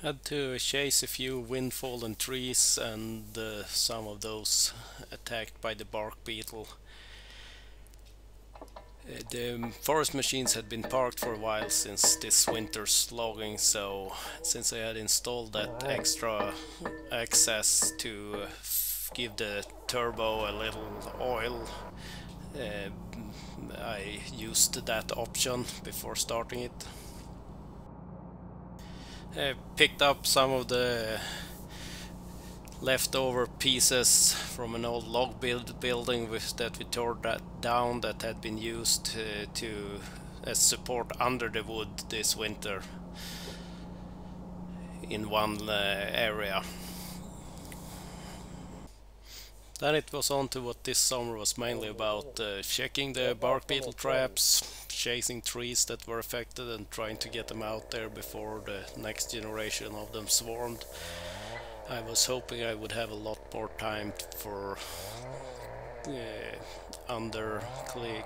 Had to chase a few wind-fallen trees and some of those attacked by the bark beetle. The forest machines had been parked for a while since this winter's logging, so since I had installed that extra access to give the turbo a little oil, uh, I used that option before starting it. I picked up some of the leftover pieces from an old log building that we tore down that had been used to as support under the wood this winter in one area. Then it was on to what this summer was mainly about, checking the bark beetle traps, chasing trees that were affected and trying to get them out there before the next generation of them swarmed. I was hoping I would have a lot more time for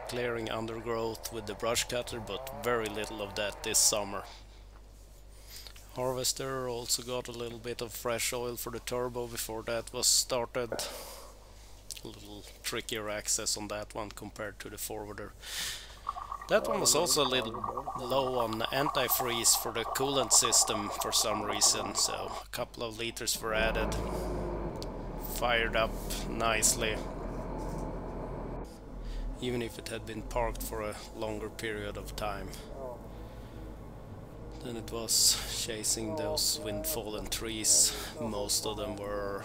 clearing undergrowth with the brush cutter, but very little of that this summer. Harvester also got a little bit of fresh oil for the turbo before that was started. A little trickier access on that one compared to the forwarder. That one was also a little low on antifreeze for the coolant system for some reason, so a couple of liters were added. Fired up nicely, even if it had been parked for a longer period of time. Then it was chasing those wind-fallen trees. Most of them were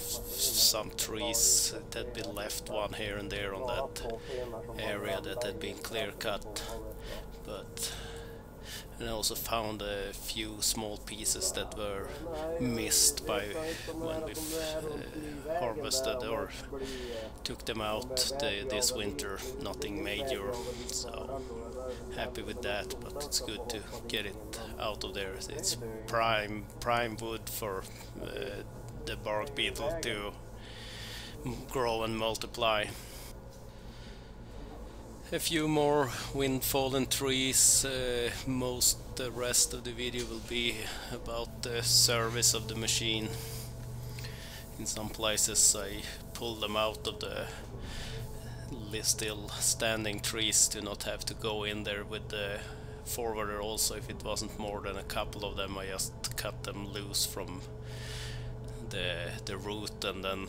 some trees that had been left one here and there on that area that had been clear cut. And I also found a few small pieces that were missed by when we harvested or took them out this winter. Nothing major, so happy with that, but it's good to get it out of there. It's prime wood for the bark beetle to grow and multiply. A few more wind-fallen trees. The rest of the video will be about the service of the machine. In some places I pulled them out of the still standing trees to not have to go in there with the forwarder. Also, if it wasn't more than a couple of them, I just cut them loose from the root and then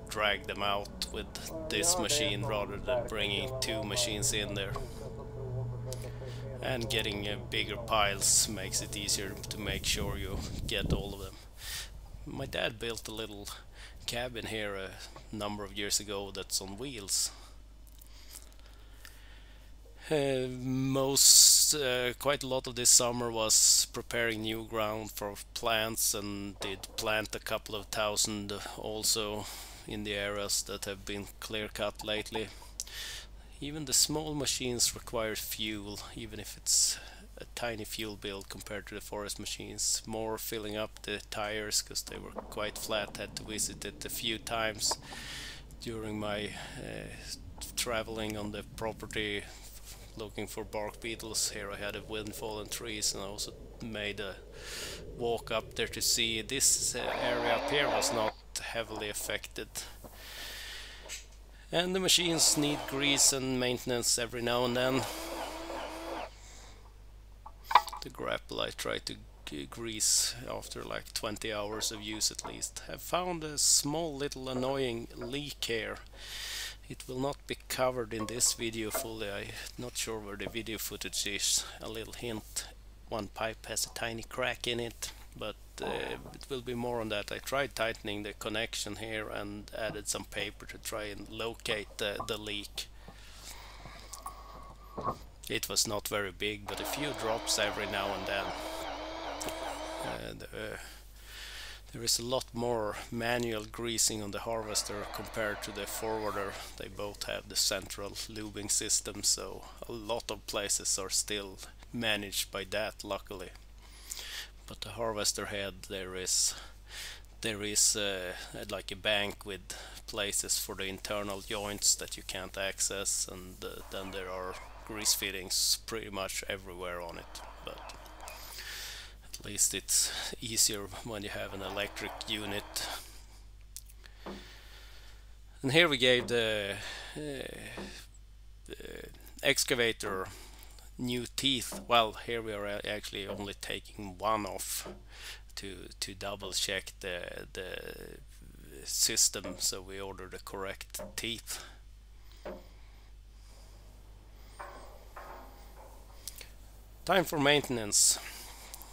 drag them out with this machine rather than bringing two machines in there. And getting bigger piles makes it easier to make sure you get all of them. My dad built a little cabin here a number of years ago that's on wheels. Quite a lot of this summer was preparing new ground for plants, and did plant a couple of thousand also in the areas that have been clear cut lately. Even the small machines require fuel, even if it's a tiny fuel bill compared to the forest machines. More filling up the tires because they were quite flat. Had to visit it a few times during my traveling on the property looking for bark beetles. Here I had a windfallen trees, and I also made a walk up there to see. This area up here was not heavily affected. And the machines need grease and maintenance every now and then. The grapple I try to grease after like 20 hours of use at least. I've found a small little annoying leak here. It will not be covered in this video fully. I'm not sure where the video footage is. A little hint, one pipe has a tiny crack in it, but it will be more on that. I tried tightening the connection here and added some paper to try and locate the leak. It was not very big, but a few drops every now and then. There is a lot more manual greasing on the harvester compared to the forwarder. They both have the central lubing system, so a lot of places are still managed by that, luckily. But the harvester head, there is like a bank with places for the internal joints that you can't access, and then there are grease fittings pretty much everywhere on it. But At least it's easier when you have an electric unit. And here we gave the excavator new teeth. Well, here we are actually only taking one off to double check the system, so we order the correct teeth. Time for maintenance.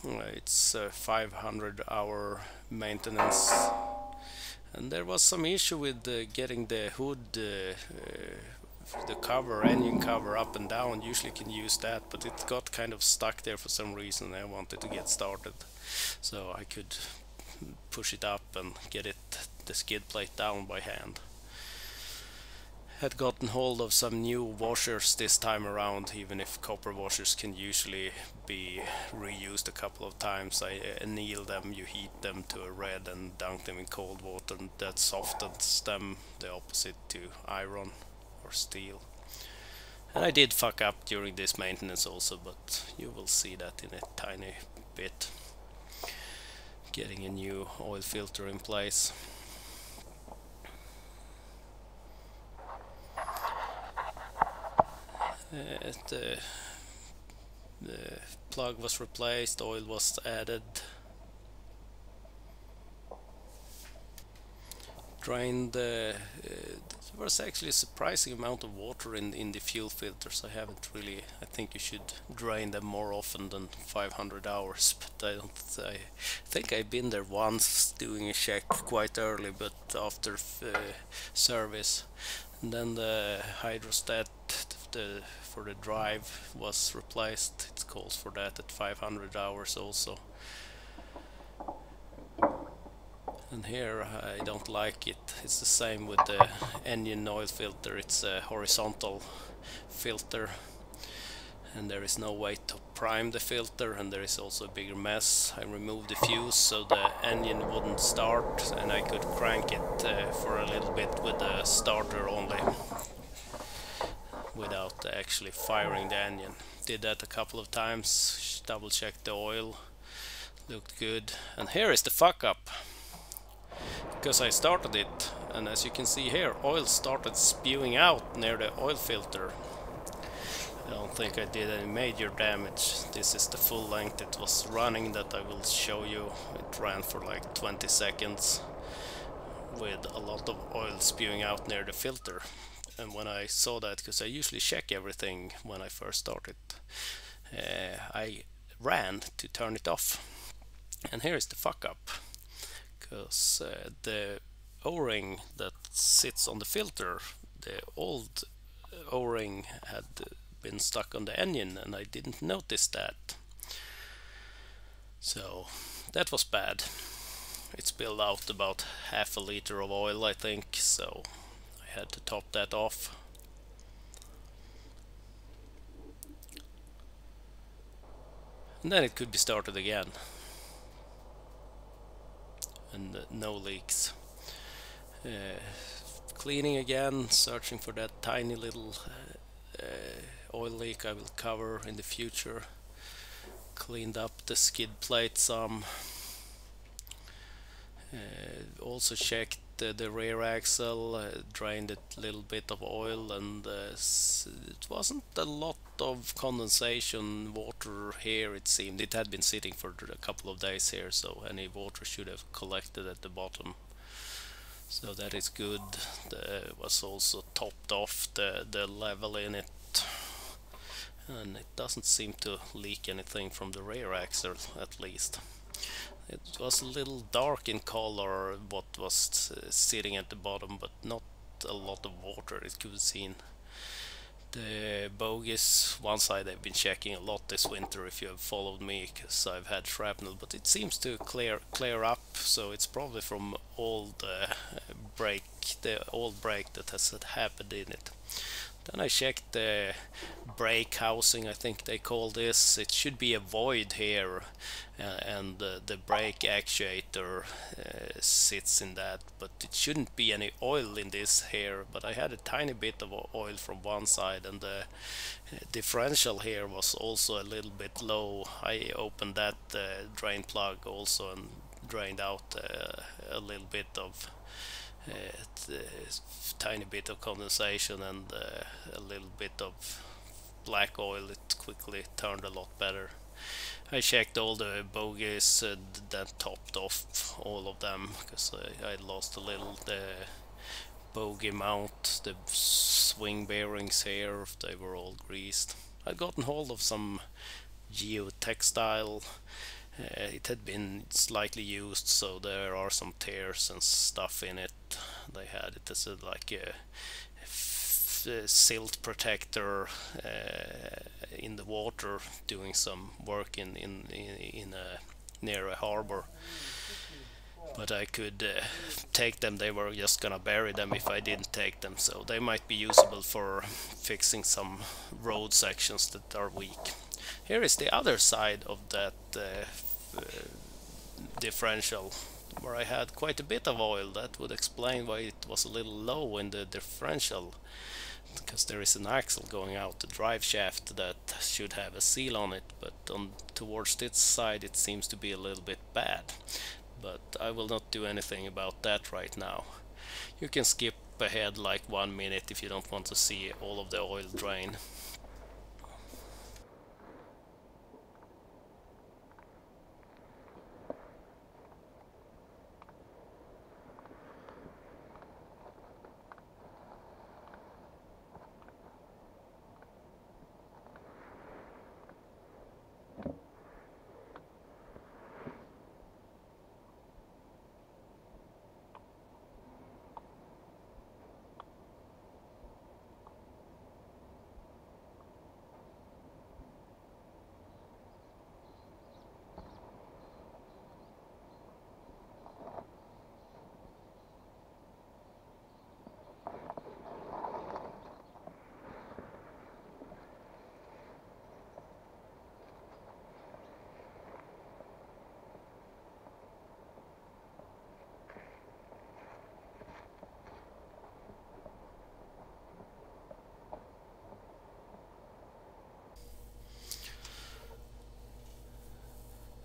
It's a 500-hour maintenance, and there was some issue with getting the hood, the cover, engine cover up and down. Usually you can use that, but it got kind of stuck there for some reason. I wanted to get started so I could push it up and get the skid plate down by hand. Had gotten hold of some new washers this time around, even if copper washers can usually be reused a couple of times. I anneal them, you heat them to a red and dunk them in cold water, and that softens them, the opposite to iron or steel. And I did fuck up during this maintenance also, but you will see that in a tiny bit. Getting a new oil filter in place. The plug was replaced, oil was added, drained. There was actually a surprising amount of water in the fuel filters. I think you should drain them more often than 500 hours, but I think I've been there once doing a check quite early, but after service. And then the hydrostat for the drive was replaced. It calls for that at 500 hours also. And here I don't like it. It's the same with the engine oil filter. It's a horizontal filter, and there is no way to prime the filter, and there is also a bigger mess. I removed the fuse so the engine wouldn't start, and I could crank it for a little bit with the starter only, without actually firing the engine. Did that a couple of times, double checked the oil, looked good. And here is the fuck up, because I started it, and as you can see here, oil started spewing out near the oil filter. I don't think I did any major damage. This is the full length it was running that I will show you. It ran for like 20 seconds with a lot of oil spewing out near the filter. And when I saw that, because I usually check everything when I first started, I ran to turn it off. And here is the fuck up, because the O-ring that sits on the filter, the old O-ring had been stuck on the engine, and I didn't notice that. So that was bad. It spilled out about half a liter of oil, I think, so I had to top that off. And then it could be started again. And no leaks. Cleaning again, searching for that tiny little oil leak I will cover in the future. Cleaned up the skid plate some. Also checked the rear axle, drained a little bit of oil, and it wasn't a lot of condensation water here, it seemed. It had been sitting for a couple of days here, so any water should have collected at the bottom. So that is good. It was also topped off the level in it, and it doesn't seem to leak anything from the rear axle, at least. It was a little dark in color what was sitting at the bottom, but not a lot of water. It could be seen. The bogies, one side I've been checking a lot this winter if you have followed me, because I've had shrapnel, but it seems to clear up, so it's probably from old brake, the old brake that has happened in it. Then I checked the brake housing, I think they call this. It should be a void here, and the brake actuator sits in that, but it shouldn't be any oil in this here. But I had a tiny bit of oil from one side, and the differential here was also a little bit low. I opened that drain plug also and drained out a little bit of tiny bit of condensation and a little bit of black oil. It quickly turned a lot better. I checked all the bogies, that topped off all of them because I lost a little. The bogey mount, the swing bearings here, they were all greased. I'd gotten hold of some geotextile. It had been slightly used, so there are some tears and stuff in it. They had it as like a silt protector in the water, doing some work in near a harbor. But I could take them. They were just gonna bury them if I didn't take them, so they might be usable for fixing some road sections that are weak. Here is the other side of that differential, where I had quite a bit of oil. That would explain why it was a little low in the differential, because there is an axle going out the drive shaft that should have a seal on it, but towards this side it seems to be a little bit bad. But I will not do anything about that right now. You can skip ahead like 1 minute if you don't want to see all of the oil drain.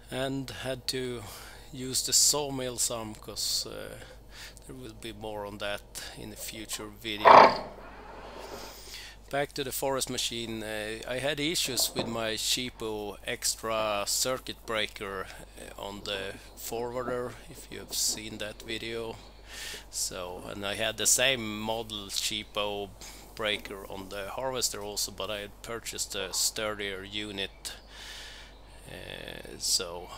And had to use the sawmill some, because there will be more on that in a future video. Back to the forest machine. I had issues with my cheapo extra circuit breaker on the forwarder, if you have seen that video. So, and I had the same model cheapo breaker on the harvester also, but I had purchased a sturdier unit. So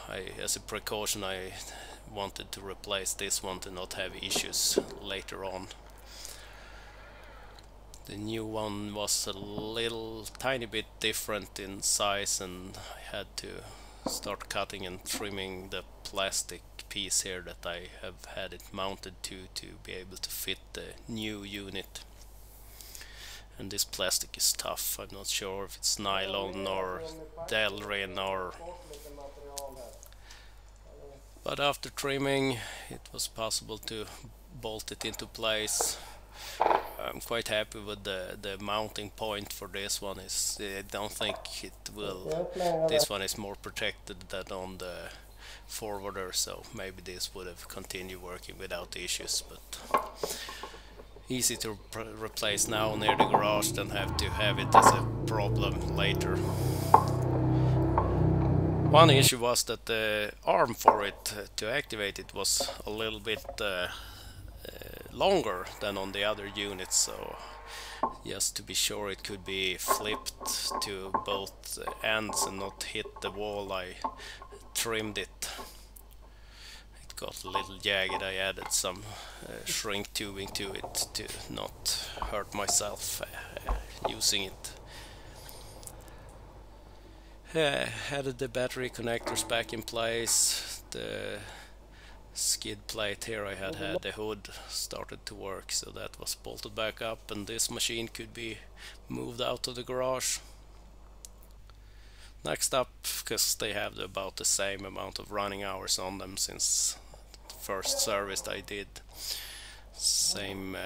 as a precaution, I wanted to replace this one to not have issues later on. The new one was a little tiny bit different in size, and I had to start cutting and trimming the plastic piece here that I have had it mounted to be able to fit the new unit. And this plastic is tough. I'm not sure if it's nylon or Delrin or... But after trimming, it was possible to bolt it into place. I'm quite happy with the mounting point for this one. I don't think it will... This one is more protected than on the forwarder, so maybe this would have continued working without issues, but easy to replace now near the garage than have to have it as a problem later. One issue was that the arm for it to activate it was a little bit longer than on the other units, so just to be sure it could be flipped to both ends and not hit the wall, I trimmed it. It got a little jagged. I added some shrink tubing to it to not hurt myself using it. Added the battery connectors back in place. The skid plate here I had the hood started to work, so that was bolted back up, and this machine could be moved out of the garage. Next up, because they have about the same amount of running hours on them since the first service I did, same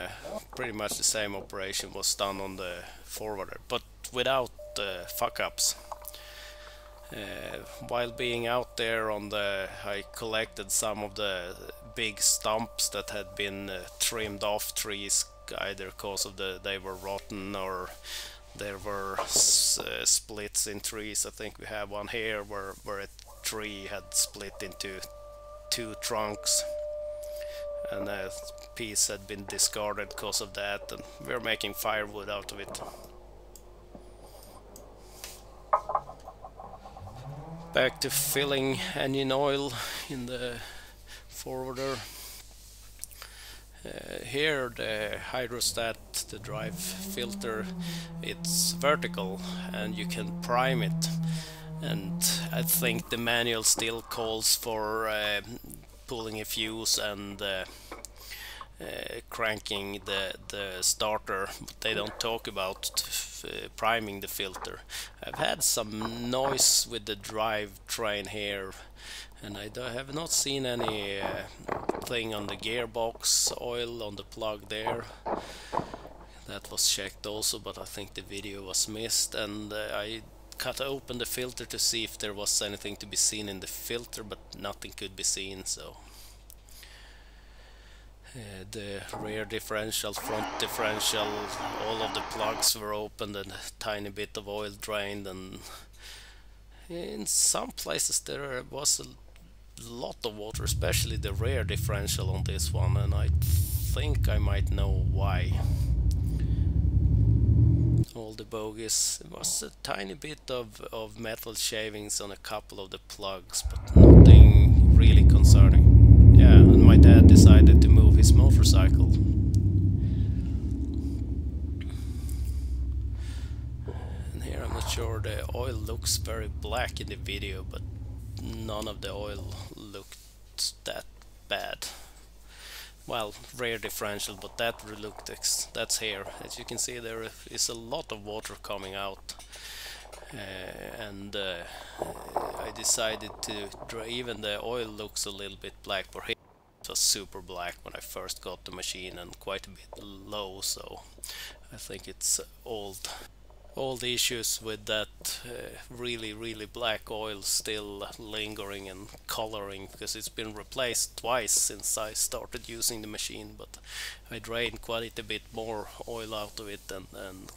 pretty much the same operation was done on the forwarder, but without fuck ups. While being out there I collected some of the big stumps that had been trimmed off trees, either because of they were rotten or there were splits in trees. I think we have one here where a tree had split into two trunks, and a piece had been discarded because of that, and we're making firewood out of it. Back to filling engine oil in the forwarder. Here the hydrostat, the drive filter, it's vertical and you can prime it, and I think the manual still calls for pulling a fuse and cranking the starter, but they don't talk about priming the filter. I've had some noise with the drive train here, and I have not seen any thing on the gearbox oil on the plug there. That was checked also, but I think the video was missed, and I cut open the filter to see if there was anything to be seen in the filter, but nothing could be seen. So the rear differential, front differential, all of the plugs were opened and a tiny bit of oil drained, and in some places there was a lot of water, especially the rear differential on this one, and I think I might know why. All the bogies, there was a tiny bit of metal shavings on a couple of the plugs, but nothing really concerning. Yeah, and my dad decided to move his motorcycle. And here I'm not sure, the oil looks very black in the video, but none of the oil looked that bad. Well, rear differential, but that that's here. As you can see, there is a lot of water coming out, and I decided to even the oil looks a little bit black, but here it was super black when I first got the machine and quite a bit low, so I think it's old. All the issues with that really black oil still lingering and coloring, because it's been replaced twice since I started using the machine, but I drained quite a bit more oil out of it and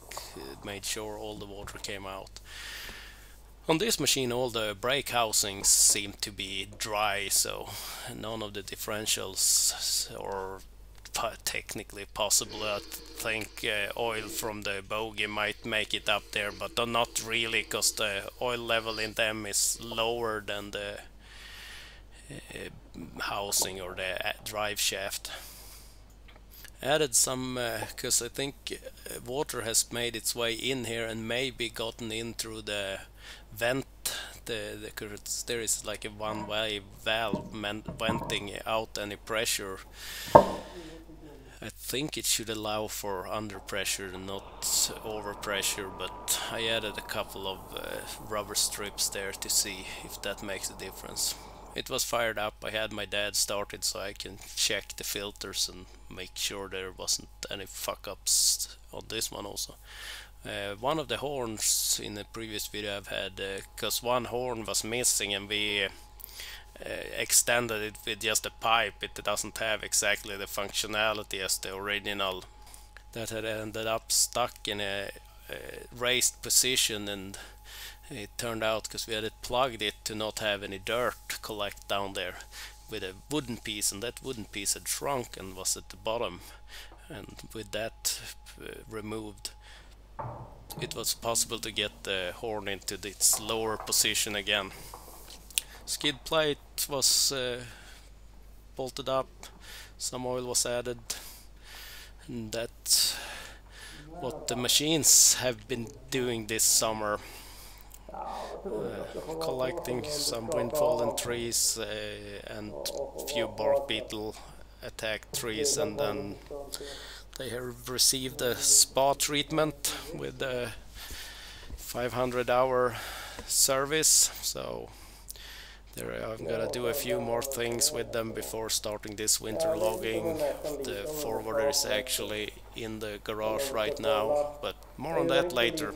made sure all the water came out. On this machine all the brake housings seem to be dry, so none of the differentials or technically possible. I think oil from the bogie might make it up there, but not really, because the oil level in them is lower than the housing or the drive shaft. Added some, because I think water has made its way in here and maybe gotten in through the vent. There is like a one-way valve venting out any pressure. I think it should allow for under pressure and not over pressure, but I added a couple of rubber strips there to see if that makes a difference. It was fired up. I had my dad started so I can check the filters and make sure there wasn't any fuck ups on this one also. One of the horns in the previous video I've had, because one horn was missing and we extended it with just a pipe. It doesn't have exactly the functionality as the original. That had ended up stuck in a raised position, and it turned out, because we had plugged it to not have any dirt collect down there, with a wooden piece, and that wooden piece had shrunk and was at the bottom, and with that removed, it was possible to get the horn into its lower position again. Skid plate was bolted up, some oil was added, and that's what the machines have been doing this summer. collecting some wind fallen trees and few bark beetle attacked trees, and then they have received a spa treatment with a 500-hour service. So I'm gonna do a few more things with them before starting this winter logging. The forwarder is actually in the garage right now, but more on that later.